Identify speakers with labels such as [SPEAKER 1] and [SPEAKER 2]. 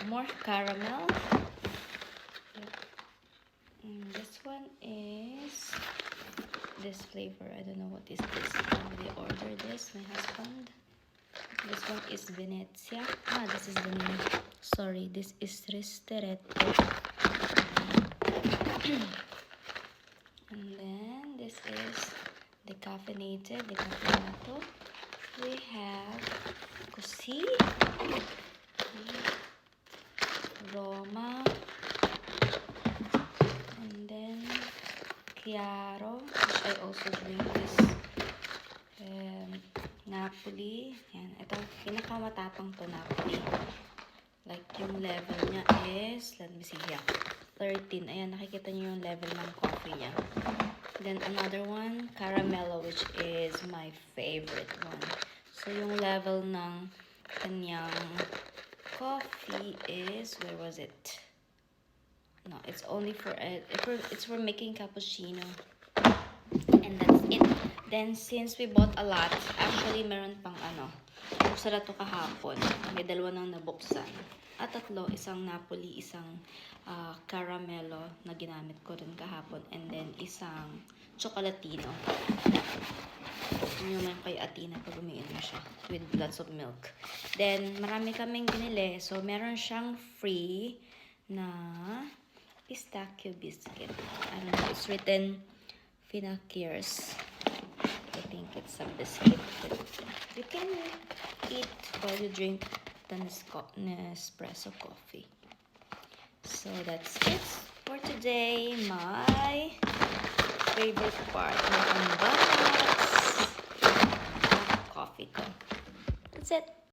[SPEAKER 1] more caramel. This one is this flavor. I don't know what is this. They ordered this, my husband. This one is Venezia. This is the name. Sorry, this is Ristretto. And then this is decaffeinated, decaffeinato. We have Così, Roma, and then Chiaro, which I also drink this. Napoli. Yan. Ito, pinakamatapang to, Napoli. Like, yung level niya is, let me see here, 13. Ayan, nakikita niyo yung level ng coffee niya. Then, another one, Caramello, which is my favorite one. So, yung level ng kanyang coffee is, where was it? No, it's only for, it's for making cappuccino. And that's it. Then, since we bought a lot, actually, meron pang buksan na to kahapon. May dalawa nang nabuksan. At tatlo, isang Napoli, isang Caramello na ginamit ko rin kahapon. And then, isang Chocolatino. Yun yung kay Atina pag umiinom siya with lots of milk. Then, marami kaming binili. So, meron siyang free na pistachio biscuit. I don't know, it's written Finakiers. I think it's a biscuit that you can eat while you drink the Nespresso coffee. So that's it for today. My favorite part, my unbox.